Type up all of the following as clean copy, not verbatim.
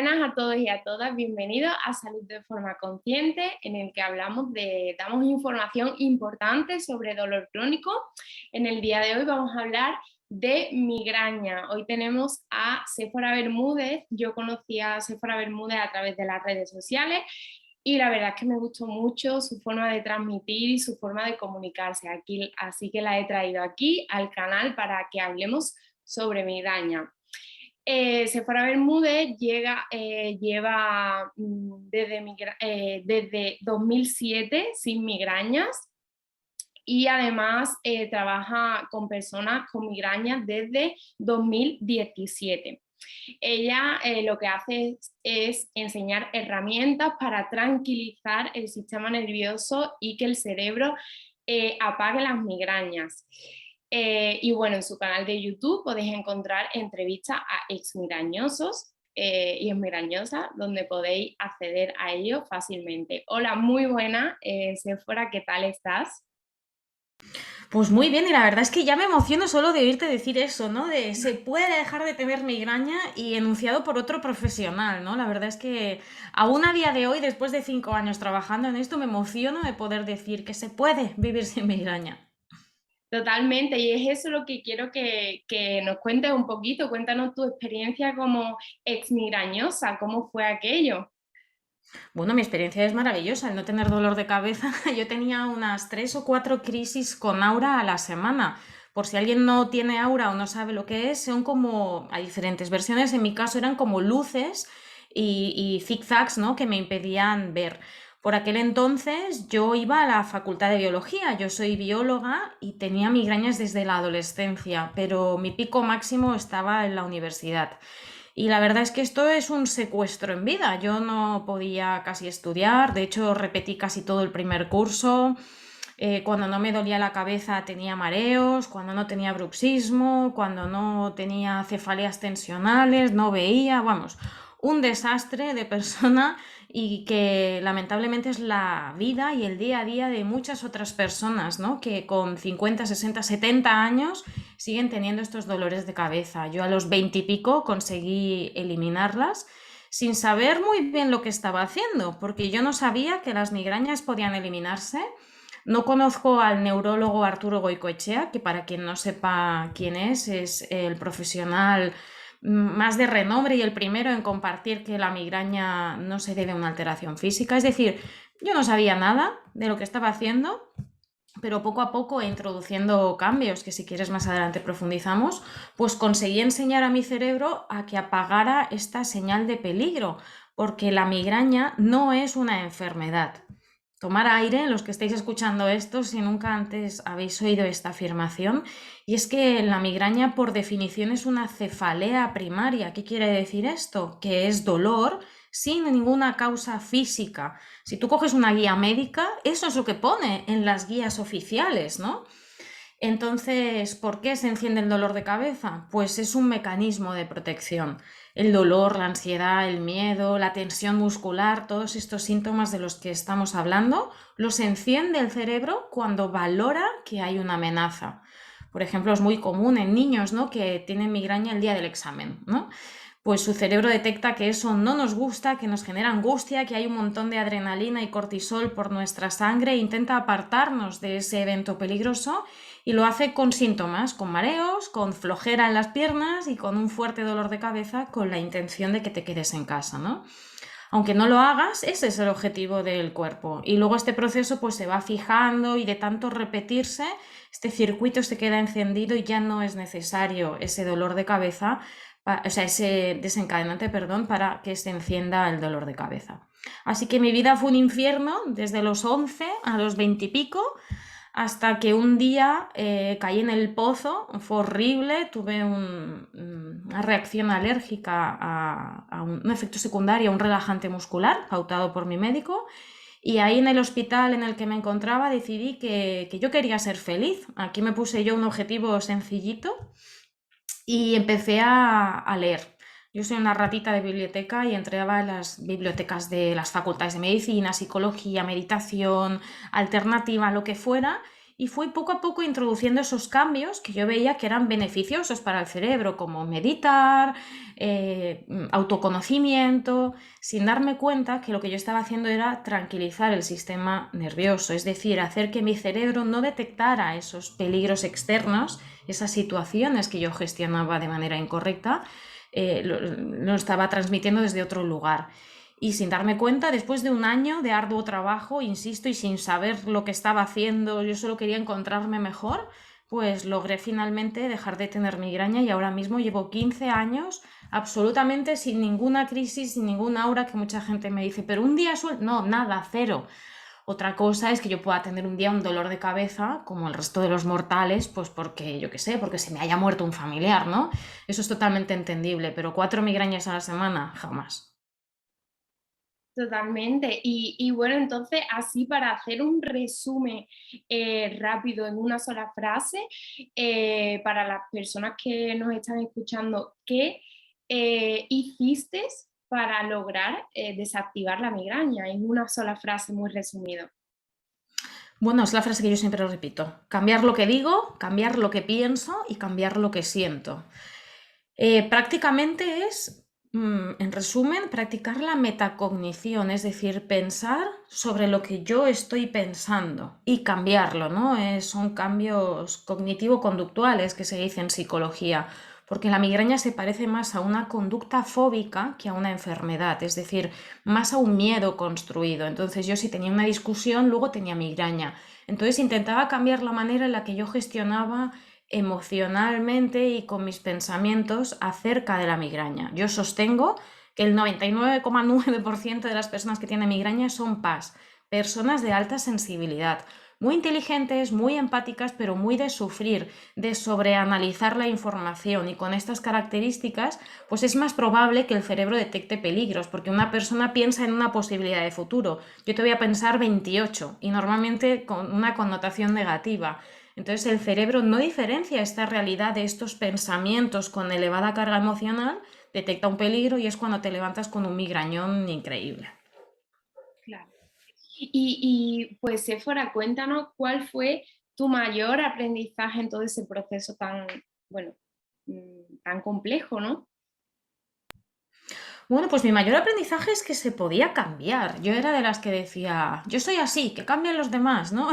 buenas a todos y a todas, bienvenidos a Salud de Forma Consciente, en el que damos información importante sobre dolor crónico. En el día de hoy vamos a hablar de migraña. Hoy tenemos a Séfora Bermúdez. Yo conocí a Séfora Bermúdez a través de las redes sociales y la verdad es que me gustó mucho su forma de transmitir y su forma de comunicarse aquí, así que la he traído aquí al canal para que hablemos sobre migraña. Séfora Bermúdez lleva desde 2007 sin migrañas y además trabaja con personas con migrañas desde 2017. Ella lo que hace es enseñar herramientas para tranquilizar el sistema nervioso y que el cerebro apague las migrañas. Y bueno, en su canal de YouTube podéis encontrar entrevistas a exmigrañosos y exmigrañosas, donde podéis acceder a ellos fácilmente. Hola, muy buena, Séfora, ¿qué tal estás? Pues muy bien, y la verdad es que ya me emociono solo de oírte decir eso, ¿no? De se puede dejar de tener migraña y enunciado por otro profesional, ¿no? La verdad es que aún a día de hoy, después de 5 años trabajando en esto, me emociono de poder decir que se puede vivir sin migraña. Totalmente, y es eso lo que quiero que nos cuentes un poquito. Cuéntanos tu experiencia como exmigrañosa, ¿cómo fue aquello? Bueno, mi experiencia es maravillosa, el no tener dolor de cabeza. Yo tenía unas 3 o 4 crisis con aura a la semana. Por si alguien no tiene aura o no sabe lo que es, son como, hay diferentes versiones, en mi caso eran como luces y zigzags, ¿no? Que me impedían ver. Por aquel entonces yo iba a la facultad de biología, yo soy bióloga y tenía migrañas desde la adolescencia, pero mi pico máximo estaba en la universidad. Y la verdad es que esto es un secuestro en vida. Yo no podía casi estudiar, de hecho repetí casi todo el primer curso. Cuando no me dolía la cabeza tenía mareos, cuando no tenía bruxismo, cuando no tenía cefaleas tensionales, no veía, vamos, un desastre de persona y que lamentablemente es la vida y el día a día de muchas otras personas, ¿no? Que con 50, 60, 70 años siguen teniendo estos dolores de cabeza. Yo a los 20 y pico conseguí eliminarlas sin saber muy bien lo que estaba haciendo, porque yo no sabía que las migrañas podían eliminarse. No conozco al neurólogo Arturo Goicoechea, que para quien no sepa quién es el profesional más de renombre y el primero en compartir que la migraña no se debe a una alteración física. Es decir, yo no sabía nada de lo que estaba haciendo, pero poco a poco introduciendo cambios, que si quieres más adelante profundizamos, pues conseguí enseñar a mi cerebro a que apagara esta señal de peligro, porque la migraña no es una enfermedad. Tomar aire, los que estáis escuchando esto, si nunca antes habéis oído esta afirmación, y es que la migraña por definición es una cefalea primaria. ¿Qué quiere decir esto? Que es dolor sin ninguna causa física. Si tú coges una guía médica, eso es lo que pone en las guías oficiales, ¿no? Entonces, ¿por qué se enciende el dolor de cabeza? Pues es un mecanismo de protección. El dolor, la ansiedad, el miedo, la tensión muscular, todos estos síntomas de los que estamos hablando, los enciende el cerebro cuando valora que hay una amenaza. Por ejemplo, es muy común en niños, ¿no? Que tienen migraña el día del examen, ¿no? Pues su cerebro detecta que eso no nos gusta, que nos genera angustia, que hay un montón de adrenalina y cortisol por nuestra sangre e intenta apartarnos de ese evento peligroso y lo hace con síntomas, con mareos, con flojera en las piernas y con un fuerte dolor de cabeza con la intención de que te quedes en casa, ¿no? Aunque no lo hagas, ese es el objetivo del cuerpo. Y luego este proceso pues se va fijando y de tanto repetirse, este circuito se queda encendido y ya no es necesario ese dolor de cabeza, o sea, ese desencadenante, perdón, para que se encienda el dolor de cabeza. Así que mi vida fue un infierno desde los 11 a los 20 y pico, hasta que un día caí en el pozo, fue horrible, tuve una reacción alérgica a un efecto secundario, a un relajante muscular, pautado por mi médico, y ahí en el hospital en el que me encontraba decidí que yo quería ser feliz. Aquí me puse yo un objetivo sencillito y empecé a leer. Yo soy una ratita de biblioteca y entraba en las bibliotecas de las facultades de medicina, psicología, meditación, alternativa, lo que fuera, y fui poco a poco introduciendo esos cambios que yo veía que eran beneficiosos para el cerebro, como meditar, autoconocimiento, sin darme cuenta que lo que yo estaba haciendo era tranquilizar el sistema nervioso, es decir, hacer que mi cerebro no detectara esos peligros externos, esas situaciones que yo gestionaba de manera incorrecta, lo estaba transmitiendo desde otro lugar. Y sin darme cuenta, después de un año de arduo trabajo, insisto, y sin saber lo que estaba haciendo, yo solo quería encontrarme mejor, pues logré finalmente dejar de tener migraña y ahora mismo llevo 15 años absolutamente sin ninguna crisis, sin ningún aura, que mucha gente me dice, pero un día no, nada, cero. Otra cosa es que yo pueda tener un día un dolor de cabeza, como el resto de los mortales, pues porque, yo qué sé, porque se me haya muerto un familiar, ¿no? Eso es totalmente entendible, pero 4 migrañas a la semana, jamás. Totalmente. Y bueno, entonces, así para hacer un resumen rápido en una sola frase, para las personas que nos están escuchando, ¿qué hiciste para lograr desactivar la migraña? En una sola frase muy resumido. Bueno, es la frase que yo siempre repito. Cambiar lo que digo, cambiar lo que pienso y cambiar lo que siento. Prácticamente es, en resumen, practicar la metacognición, es decir, pensar sobre lo que yo estoy pensando y cambiarlo, ¿no? Son cambios cognitivo-conductuales que se dice en psicología, porque la migraña se parece más a una conducta fóbica que a una enfermedad, es decir, más a un miedo construido. Entonces yo si tenía una discusión, luego tenía migraña. Entonces intentaba cambiar la manera en la que yo gestionaba emocionalmente y con mis pensamientos acerca de la migraña. Yo sostengo que el 99,9% de las personas que tienen migraña son PAS, personas de alta sensibilidad, muy inteligentes, muy empáticas, pero muy de sufrir, de sobreanalizar la información, y con estas características, pues es más probable que el cerebro detecte peligros, porque una persona piensa en una posibilidad de futuro. Yo te voy a pensar 28 y normalmente con una connotación negativa. Entonces el cerebro no diferencia esta realidad de estos pensamientos con elevada carga emocional, detecta un peligro y es cuando te levantas con un migrañón increíble. Claro. Pues, Séfora, cuéntanos cuál fue tu mayor aprendizaje en todo ese proceso tan, bueno, tan complejo, ¿no? Bueno, pues mi mayor aprendizaje es que se podía cambiar. Yo era de las que decía, yo soy así, que cambien los demás, ¿no?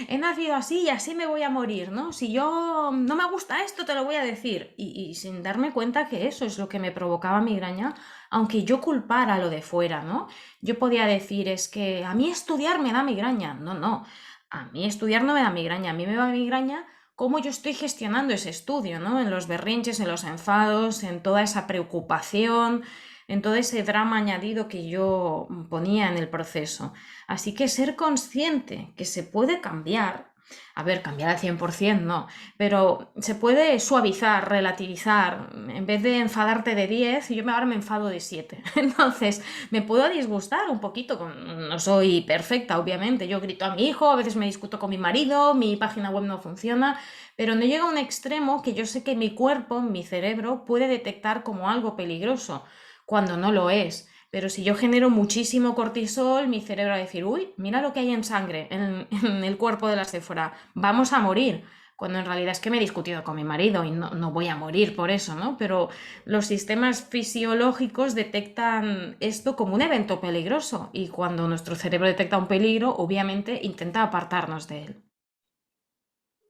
He nacido así y así me voy a morir, ¿no? Si yo no me gusta esto, te lo voy a decir. Y sin darme cuenta que eso es lo que me provocaba migraña, aunque yo culpara lo de fuera, ¿no? Yo podía decir, es que a mí estudiar me da migraña. No, no, a mí estudiar no me da migraña, a mí me da migraña cómo yo estoy gestionando ese estudio, ¿no? En los berrinches, en los enfados, en toda esa preocupación, en todo ese drama añadido que yo ponía en el proceso. Así que ser consciente que se puede cambiar, a ver, cambiar al 100% no, pero se puede suavizar, relativizar, en vez de enfadarte de 10, yo ahora me enfado de 7. Entonces, me puedo disgustar un poquito, no soy perfecta, obviamente, yo grito a mi hijo, a veces me discuto con mi marido, mi página web no funciona, pero no llega a un extremo que yo sé que mi cuerpo, mi cerebro, puede detectar como algo peligroso cuando no lo es. Pero si yo genero muchísimo cortisol, mi cerebro va a decir, uy, mira lo que hay en sangre, en el cuerpo de la Séfora, vamos a morir. Cuando en realidad es que me he discutido con mi marido y no voy a morir por eso, ¿no? Pero los sistemas fisiológicos detectan esto como un evento peligroso, y cuando nuestro cerebro detecta un peligro, obviamente intenta apartarnos de él.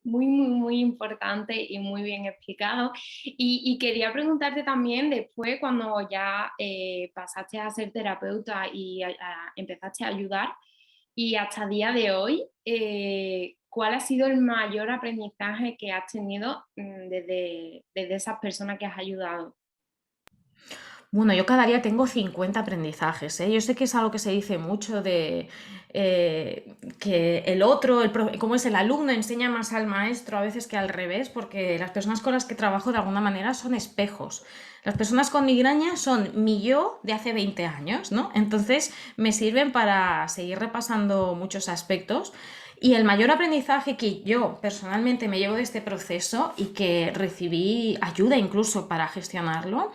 Muy, muy, muy importante y muy bien explicado. Y quería preguntarte también, después, cuando ya pasaste a ser terapeuta y empezaste a ayudar, y hasta el día de hoy, ¿cuál ha sido el mayor aprendizaje que has tenido desde esas personas que has ayudado? Bueno, yo cada día tengo 50 aprendizajes, ¿eh? Yo sé que es algo que se dice mucho de que el otro, como es el alumno, enseña más al maestro a veces que al revés, porque las personas con las que trabajo de alguna manera son espejos. Las personas con migraña son mi yo de hace 20 años, ¿no? Entonces me sirven para seguir repasando muchos aspectos. Y el mayor aprendizaje que yo personalmente me llevo de este proceso y que recibí ayuda incluso para gestionarlo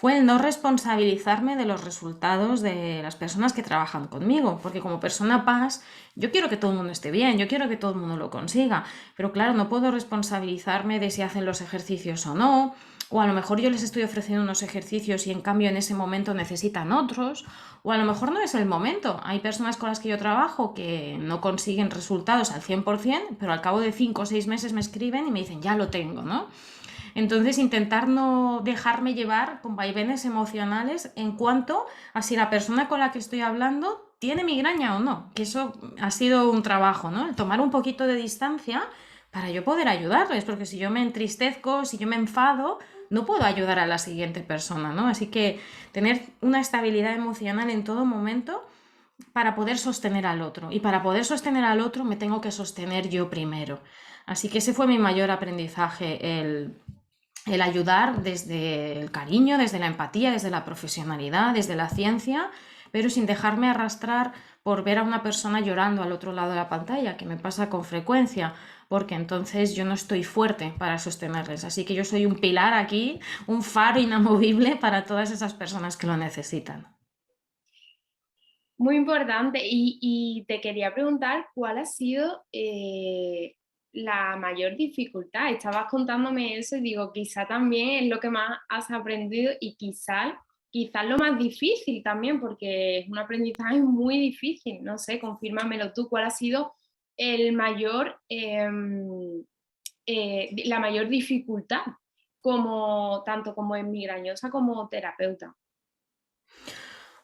fue el no responsabilizarme de los resultados de las personas que trabajan conmigo, porque como persona paz, yo quiero que todo el mundo esté bien, yo quiero que todo el mundo lo consiga, pero claro, no puedo responsabilizarme de si hacen los ejercicios o no, o a lo mejor yo les estoy ofreciendo unos ejercicios y en cambio en ese momento necesitan otros, o a lo mejor no es el momento. Hay personas con las que yo trabajo que no consiguen resultados al 100%, pero al cabo de 5 o 6 meses me escriben y me dicen, ya lo tengo, ¿no? Entonces, intentar no dejarme llevar con vaivenes emocionales en cuanto a si la persona con la que estoy hablando tiene migraña o no, que eso ha sido un trabajo, ¿no? El tomar un poquito de distancia para yo poder ayudarles, porque si yo me entristezco, si yo me enfado, no puedo ayudar a la siguiente persona, ¿no? Así que tener una estabilidad emocional en todo momento para poder sostener al otro. Y para poder sostener al otro me tengo que sostener yo primero. Así que ese fue mi mayor aprendizaje, el ayudar desde el cariño, desde la empatía, desde la profesionalidad, desde la ciencia, pero sin dejarme arrastrar por ver a una persona llorando al otro lado de la pantalla, que me pasa con frecuencia, porque entonces yo no estoy fuerte para sostenerles. Así que yo soy un pilar aquí, un faro inamovible para todas esas personas que lo necesitan. Muy importante. Y te quería preguntar cuál ha sido la mayor dificultad. Estabas contándome eso y digo, quizá también es lo que más has aprendido y quizás lo más difícil también, porque es un aprendizaje muy difícil. No sé, confírmamelo tú. ¿Cuál ha sido el mayor, la mayor dificultad tanto como en migrañosa como terapeuta?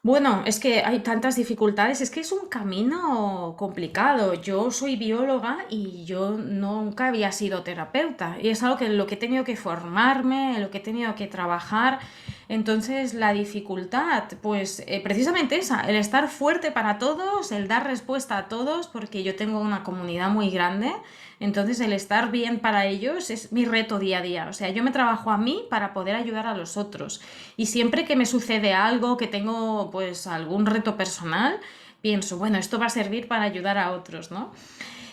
Bueno, es que hay tantas dificultades, es que es un camino complicado. Yo soy bióloga y yo nunca había sido terapeuta y es algo que en lo que he tenido que formarme, en lo que he tenido que trabajar. Entonces, la dificultad, pues precisamente esa, el estar fuerte para todos, el dar respuesta a todos, porque yo tengo una comunidad muy grande. Entonces, el estar bien para ellos es mi reto día a día. O sea, yo me trabajo a mí para poder ayudar a los otros. Y siempre que me sucede algo, que tengo pues algún reto personal, pienso, bueno, esto va a servir para ayudar a otros, ¿no?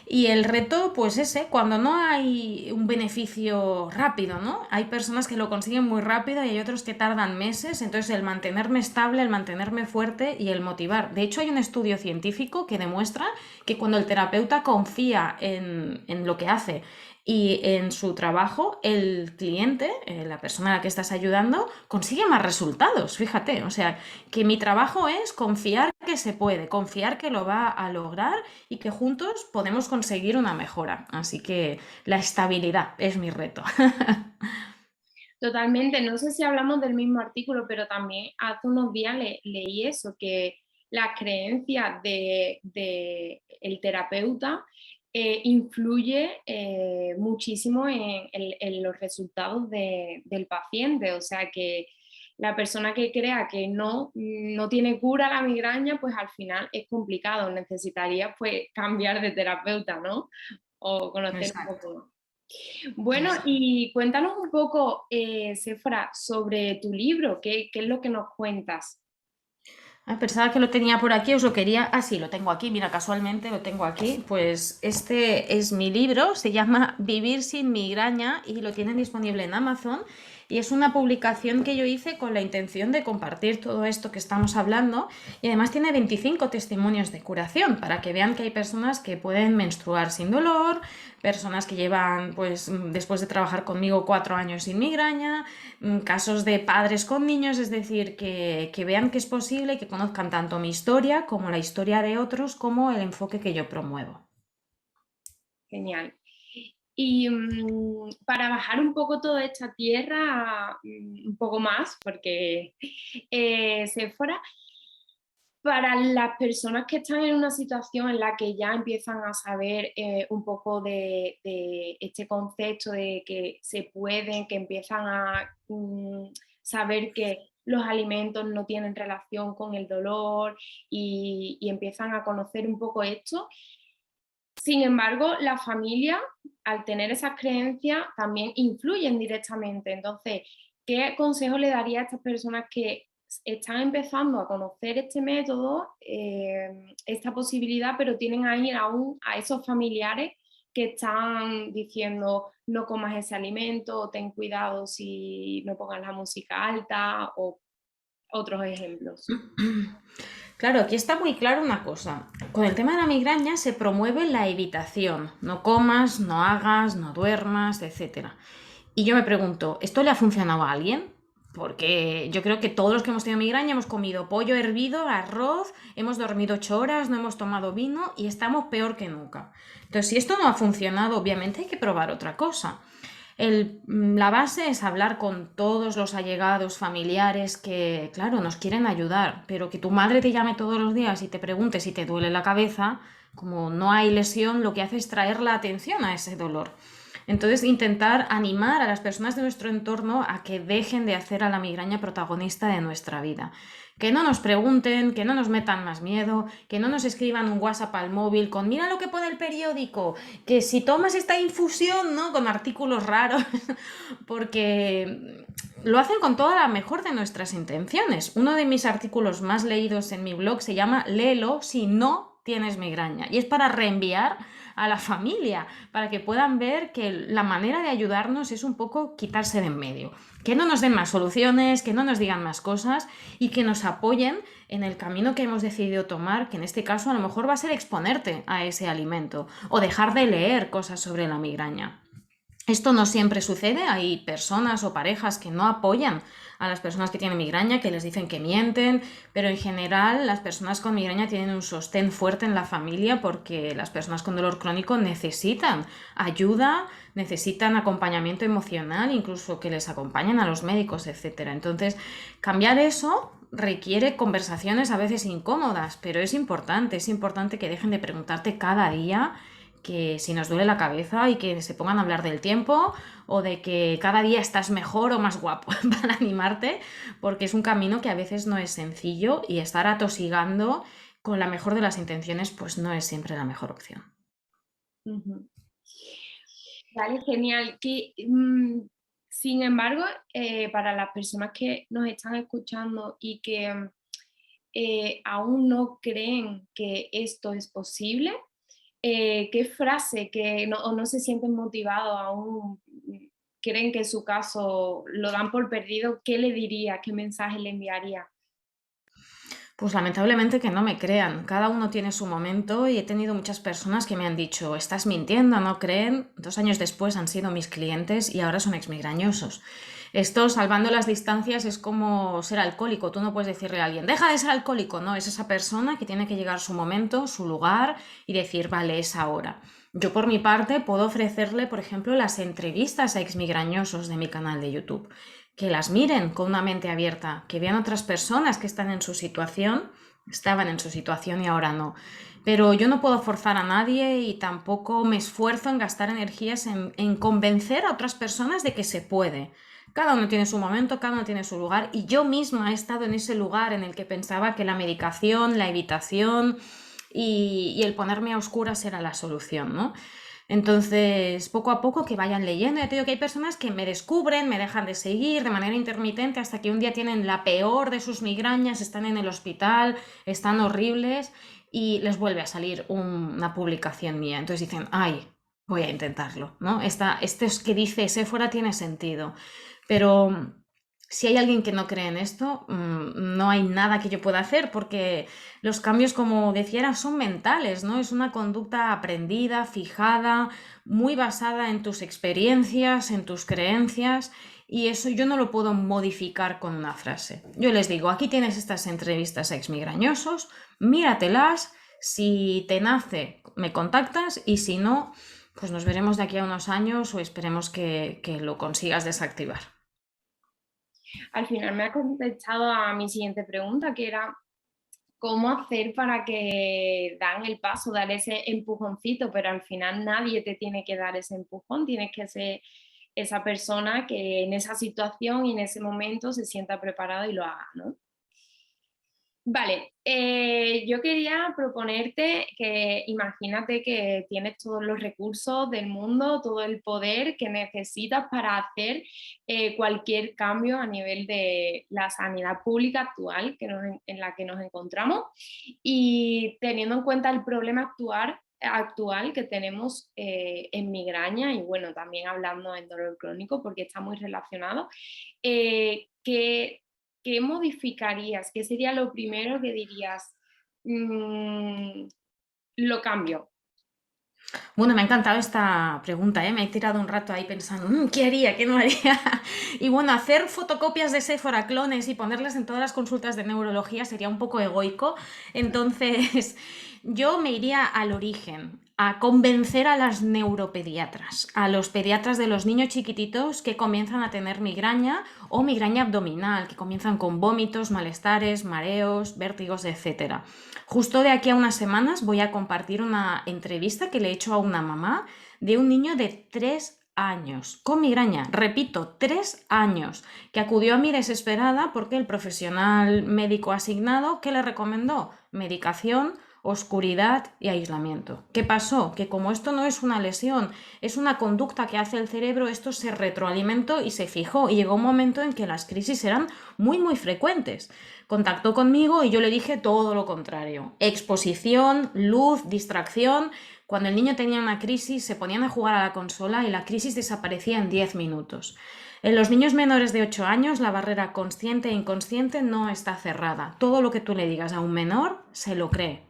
Y el reto, pues ese, cuando no hay un beneficio rápido, ¿no? Hay personas que lo consiguen muy rápido y hay otros que tardan meses, entonces el mantenerme estable, el mantenerme fuerte y el motivar. De hecho, hay un estudio científico que demuestra que cuando el terapeuta confía en lo que hace y en su trabajo, el cliente, la persona a la que estás ayudando, consigue más resultados, fíjate. O sea, que mi trabajo es confiar que se puede, confiar que lo va a lograr y que juntos podemos conseguir una mejora. Así que la estabilidad es mi reto. Totalmente, no sé si hablamos del mismo artículo, pero también hace unos días leí eso, que las creencias de el terapeuta influye muchísimo en los resultados del paciente. O sea que la persona que crea que no tiene cura la migraña, pues al final es complicado, necesitaría pues cambiar de terapeuta, ¿no? O conocer un Exacto, poco más. Bueno, exacto. y cuéntanos un poco, Sefra, sobre tu libro. ¿Qué es lo que nos cuentas? Ah, pensaba que lo tenía por aquí, os lo quería. Ah, sí, lo tengo aquí, mira, casualmente lo tengo aquí. Pues este es mi libro, se llama Vivir sin migraña y lo tienen disponible en Amazon. Y es una publicación que yo hice con la intención de compartir todo esto que estamos hablando. Y además tiene 25 testimonios de curación para que vean que hay personas que pueden menstruar sin dolor, personas que llevan, pues, después de trabajar conmigo 4 años sin migraña, casos de padres con niños, es decir, que vean que es posible y que conozcan tanto mi historia como la historia de otros, como el enfoque que yo promuevo. Genial. Y para bajar un poco toda esta tierra, un poco más, porque Sephora, para las personas que están en una situación en la que ya empiezan a saber un poco de este concepto de que se pueden, que empiezan a saber que los alimentos no tienen relación con el dolor y empiezan a conocer un poco esto. Sin embargo, la familia, al tener esas creencias, también influyen directamente. Entonces, ¿qué consejo le daría a estas personas que están empezando a conocer este método, esta posibilidad, pero tienen ahí aún a esos familiares que están diciendo no comas ese alimento, o ten cuidado si no pongas la música alta, o otros ejemplos. Claro, aquí está muy claro una cosa. Con el tema de la migraña se promueve la evitación. No comas, no hagas, no duermas, etcétera. Y yo me pregunto, ¿esto le ha funcionado a alguien? Porque yo creo que todos los que hemos tenido migraña hemos comido pollo hervido, arroz, hemos dormido 8 horas, no hemos tomado vino y estamos peor que nunca. Entonces, si esto no ha funcionado, obviamente hay que probar otra cosa. La base es hablar con todos los allegados, familiares que, claro, nos quieren ayudar, pero que tu madre te llame todos los días y te pregunte si te duele la cabeza, como no hay lesión, lo que hace es traer la atención a ese dolor. Entonces, intentar animar a las personas de nuestro entorno a que dejen de hacer a la migraña protagonista de nuestra vida. Que no nos pregunten, que no nos metan más miedo, que no nos escriban un WhatsApp al móvil con mira lo que pone el periódico, que si tomas esta infusión, ¿no? Con artículos raros, porque lo hacen con toda la mejor de nuestras intenciones. Uno de mis artículos más leídos en mi blog se llama Léelo si no tienes migraña, y es para reenviar a la familia, para que puedan ver que la manera de ayudarnos es un poco quitarse de en medio, que no nos den más soluciones, que no nos digan más cosas y que nos apoyen en el camino que hemos decidido tomar, que en este caso a lo mejor va a ser exponerte a ese alimento o dejar de leer cosas sobre la migraña. Esto no siempre sucede, hay personas o parejas que no apoyan a las personas que tienen migraña, que les dicen que mienten, pero en general las personas con migraña tienen un sostén fuerte en la familia porque las personas con dolor crónico necesitan ayuda, necesitan acompañamiento emocional, incluso que les acompañen a los médicos, etc. Entonces, cambiar eso requiere conversaciones a veces incómodas, pero es importante que dejen de preguntarte cada día que si nos duele la cabeza y que se pongan a hablar del tiempo o de que cada día estás mejor o más guapo para animarte, porque es un camino que a veces no es sencillo y estar atosigando con la mejor de las intenciones pues no es siempre la mejor opción. Ujú. Vale, genial. Sin embargo, para las personas que nos están escuchando y que aún no creen que esto es posible, ¿qué frase que no, o no se sienten motivados aún, creen que su caso lo dan por perdido, qué le diría, qué mensaje le enviaría? Pues lamentablemente que no me crean, cada uno tiene su momento y he tenido muchas personas que me han dicho, estás mintiendo, no creen, 2 años después han sido mis clientes y ahora son exmigrañosos. Esto, salvando las distancias, es como ser alcohólico, tú no puedes decirle a alguien, deja de ser alcohólico, no, es esa persona que tiene que llegar su momento, su lugar y decir, vale, es ahora. Yo por mi parte puedo ofrecerle, por ejemplo, las entrevistas a exmigrañosos de mi canal de YouTube, que las miren con una mente abierta, que vean otras personas que están en su situación, estaban en su situación y ahora no. Pero yo no puedo forzar a nadie y tampoco me esfuerzo en gastar energías en convencer a otras personas de que se puede. Cada uno tiene su momento, cada uno tiene su lugar y yo misma he estado en ese lugar en el que pensaba que la medicación, la evitación y el ponerme a oscuras era la solución, ¿no? Entonces, poco a poco que vayan leyendo. Ya te digo que hay personas que me descubren, me dejan de seguir de manera intermitente hasta que un día tienen la peor de sus migrañas, están en el hospital, están horribles y les vuelve a salir una publicación mía. Entonces dicen, ay, voy a intentarlo, ¿no? Este es que dice Séfora tiene sentido. Pero si hay alguien que no cree en esto, no hay nada que yo pueda hacer porque los cambios, como decía, son mentales, ¿no? Es una conducta aprendida, fijada, muy basada en tus experiencias, en tus creencias, y eso yo no lo puedo modificar con una frase. Yo les digo, aquí tienes estas entrevistas a exmigrañosos, míratelas, si te nace, me contactas, y si no, pues nos veremos de aquí a unos años o esperemos que lo consigas desactivar. Al final me ha contestado a mi siguiente pregunta, que era cómo hacer para que dan el paso, dar ese empujoncito, pero al final nadie te tiene que dar ese empujón, tienes que ser esa persona que en esa situación y en ese momento se sienta preparada y lo haga, ¿no? Vale, yo quería proponerte que imagínate que tienes todos los recursos del mundo, todo el poder que necesitas para hacer cualquier cambio a nivel de la sanidad pública actual en la que nos encontramos y teniendo en cuenta el problema actual, actual que tenemos en migraña y bueno, también hablando en dolor crónico porque está muy relacionado, ¿qué, qué modificarías? ¿Qué sería lo primero que dirías? "Mm, lo cambio"? Bueno, me ha encantado esta pregunta, ¿eh? Me he tirado un rato ahí pensando, ¿qué haría? ¿Qué no haría? Y bueno, hacer fotocopias de Sephora clones y ponerlas en todas las consultas de neurología sería un poco egoico. Entonces, yo me iría al origen, a convencer a las neuropediatras, a los pediatras de los niños chiquititos que comienzan a tener migraña o migraña abdominal, que comienzan con vómitos, malestares, mareos, vértigos, etcétera. Justo de aquí a unas semanas voy a compartir una entrevista que le he hecho a una mamá de un niño de 3 años con migraña, repito, 3 años, que acudió a mí desesperada porque el profesional médico asignado, ¿qué le recomendó? Medicación, oscuridad y aislamiento. ¿Qué pasó? Que como esto no es una lesión, es una conducta que hace el cerebro, esto se retroalimentó y se fijó y llegó un momento en que las crisis eran muy frecuentes. Contactó conmigo y yo le dije todo lo contrario. Exposición, luz, distracción. Cuando el niño tenía una crisis se ponían a jugar a la consola y la crisis desaparecía en 10 minutos. En los niños menores de 8 años la barrera consciente e inconsciente no está cerrada. Todo lo que tú le digas a un menor se lo cree.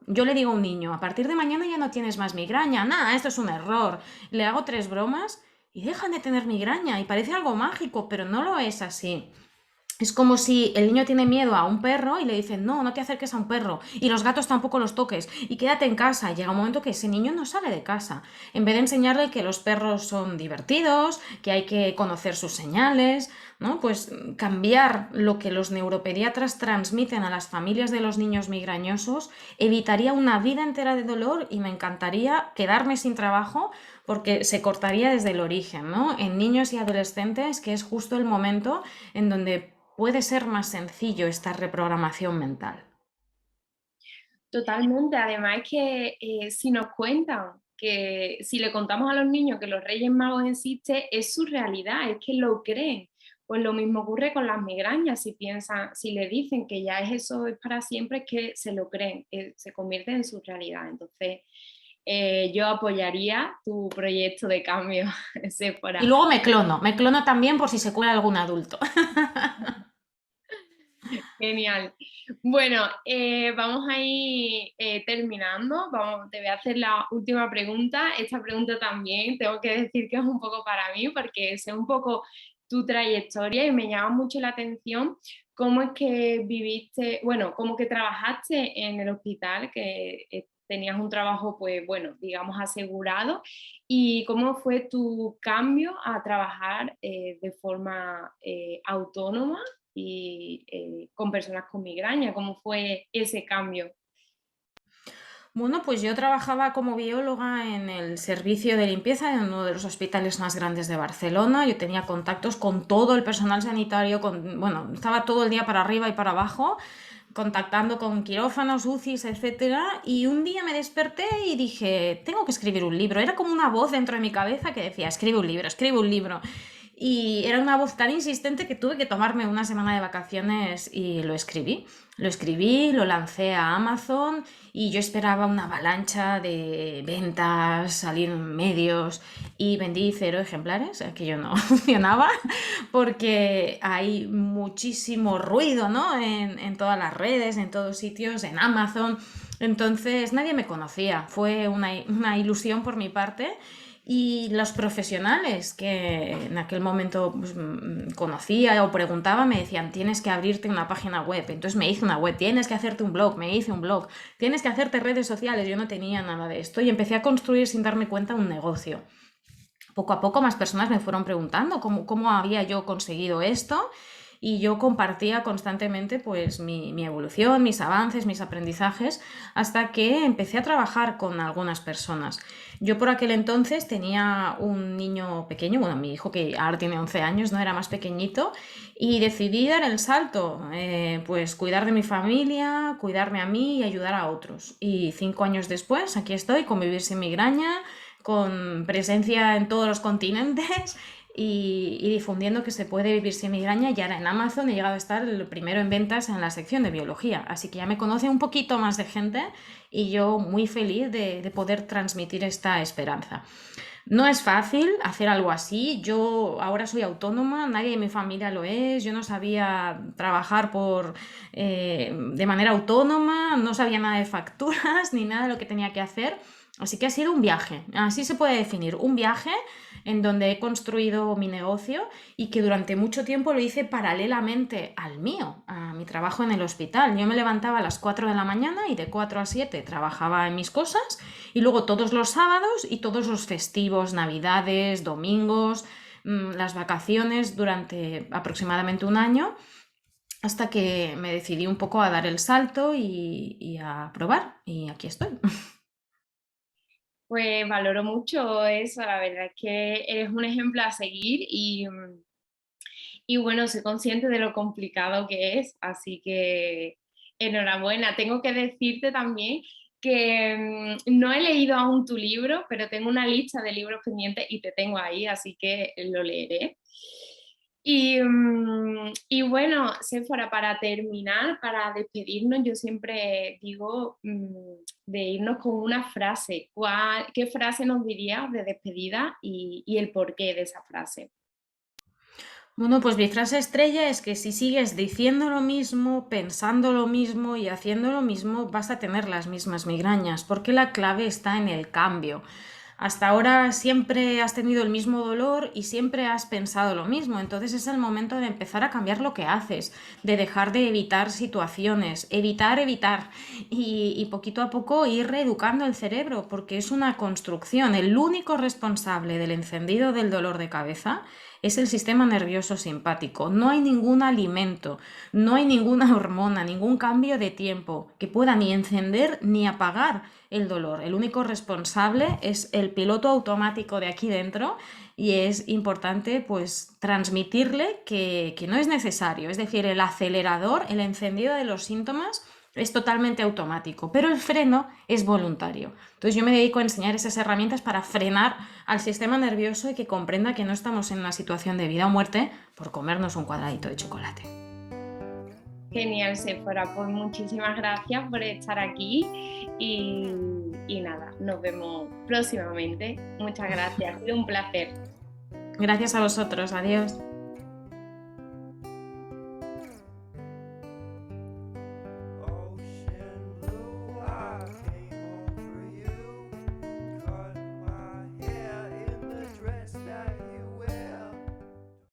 Yo le digo a un niño, a partir de mañana ya no tienes más migraña, nada, esto es un error. Le hago 3 bromas y dejan de tener migraña y parece algo mágico, pero no lo es así. Es como si el niño tiene miedo a un perro y le dicen, no, no te acerques a un perro, y los gatos tampoco los toques, y quédate en casa. Llega un momento que ese niño no sale de casa. En vez de enseñarle que los perros son divertidos, que hay que conocer sus señales, ¿no? Pues cambiar lo que los neuropediatras transmiten a las familias de los niños migrañosos evitaría una vida entera de dolor y me encantaría quedarme sin trabajo porque se cortaría desde el origen, ¿no? En niños y adolescentes, que es justo el momento en donde puede ser más sencillo esta reprogramación mental. Totalmente, además es que si nos cuentan que si le contamos a los niños que los Reyes Magos existen, es su realidad, es que lo creen. Pues lo mismo ocurre con las migrañas, si piensan, si le dicen que ya es eso, es para siempre, es que se lo creen, se convierte en su realidad. Entonces, yo apoyaría tu proyecto de cambio, Y Sephora. luego me clono también por si se cuela algún adulto. Genial. Bueno, vamos a ir terminando. Te voy a hacer la última pregunta. Esta pregunta también tengo que decir que es un poco para mí porque sé un poco tu trayectoria y me llama mucho la atención cómo es que viviste, bueno, cómo que trabajaste en el hospital, que tenías un trabajo, pues bueno, digamos asegurado, y cómo fue tu cambio a trabajar de forma autónoma y con personas con migraña. ¿Cómo fue ese cambio? Bueno, pues yo trabajaba como bióloga en el servicio de limpieza en uno de los hospitales más grandes de Barcelona. Yo tenía contactos con todo el personal sanitario, bueno, estaba todo el día para arriba y para abajo, contactando con quirófanos, UCIs, etcétera. Y un día me desperté y dije, tengo que escribir un libro. Era como una voz dentro de mi cabeza que decía, escribe un libro, escribe un libro. Y era una voz tan insistente que tuve que tomarme una semana de vacaciones y lo escribí. Lo escribí, lo lancé a Amazon y yo esperaba una avalancha de ventas, salir en medios y vendí 0 ejemplares, aquello no funcionaba porque hay muchísimo ruido, ¿no? En todas las redes, en todos sitios, en Amazon. Entonces nadie me conocía, fue una ilusión por mi parte y los profesionales que en aquel momento pues, conocía o preguntaba me decían, tienes que abrirte una página web. Entonces me hice una web, tienes que hacerte un blog, me hice un blog, tienes que hacerte redes sociales. Yo no tenía nada de esto y empecé a construir sin darme cuenta un negocio. Poco a poco más personas me fueron preguntando cómo había yo conseguido esto y yo compartía constantemente pues mi evolución, mis avances, mis aprendizajes, hasta que empecé a trabajar con algunas personas. Yo por aquel entonces tenía un niño pequeño, bueno, mi hijo que ahora tiene 11 años, no era más pequeñito, y decidí dar el salto, pues cuidar de mi familia, cuidarme a mí y ayudar a otros. Y 5 años después, aquí estoy con Vivir sin migraña, con presencia en todos los continentes y difundiendo que se puede vivir sin migraña. Y ahora en Amazon he llegado a estar el primero en ventas en la sección de biología. Así que ya me conoce un poquito más de gente y yo muy feliz de poder transmitir esta esperanza. No es fácil hacer algo así. Yo ahora soy autónoma, nadie de mi familia lo es. Yo no sabía trabajar de manera autónoma, no sabía nada de facturas ni nada de lo que tenía que hacer. Así que ha sido un viaje, así se puede definir, un viaje en donde he construido mi negocio y que durante mucho tiempo lo hice paralelamente al mío, a mi trabajo en el hospital. Yo me levantaba a las 4 de la mañana y de 4 a 7 trabajaba en mis cosas y luego todos los sábados y todos los festivos, navidades, domingos, las vacaciones durante aproximadamente un año hasta que me decidí un poco a dar el salto y a probar y aquí estoy. Pues valoro mucho eso, la verdad es que eres un ejemplo a seguir y bueno, soy consciente de lo complicado que es, así que enhorabuena. Tengo que decirte también que no he leído aún tu libro, pero tengo una lista de libros pendientes y te tengo ahí, así que lo leeré. Y bueno, Séfora, para terminar, para despedirnos, yo siempre digo de irnos con una frase. ¿Qué frase nos dirías de despedida y el porqué de esa frase? Bueno, pues mi frase estrella es que si sigues diciendo lo mismo, pensando lo mismo y haciendo lo mismo, vas a tener las mismas migrañas, porque la clave está en el cambio. Hasta ahora siempre has tenido el mismo dolor y siempre has pensado lo mismo, entonces es el momento de empezar a cambiar lo que haces, de dejar de evitar situaciones, evitar y poquito a poco ir reeducando el cerebro, porque es una construcción. El único responsable del encendido del dolor de cabeza es el sistema nervioso simpático. No hay ningún alimento, no hay ninguna hormona, ningún cambio de tiempo que pueda ni encender ni apagar el dolor. El único responsable es el piloto automático de aquí dentro y es importante pues transmitirle que no es necesario. Es decir, el acelerador, el encendido de los síntomas es totalmente automático, pero el freno es voluntario. Entonces yo me dedico a enseñar esas herramientas para frenar al sistema nervioso y que comprenda que no estamos en una situación de vida o muerte por comernos un cuadradito de chocolate. Genial, Séfora, pues muchísimas gracias por estar aquí y, y nada, nos vemos próximamente. Muchas gracias, ha sido un placer. Gracias a vosotros, adiós.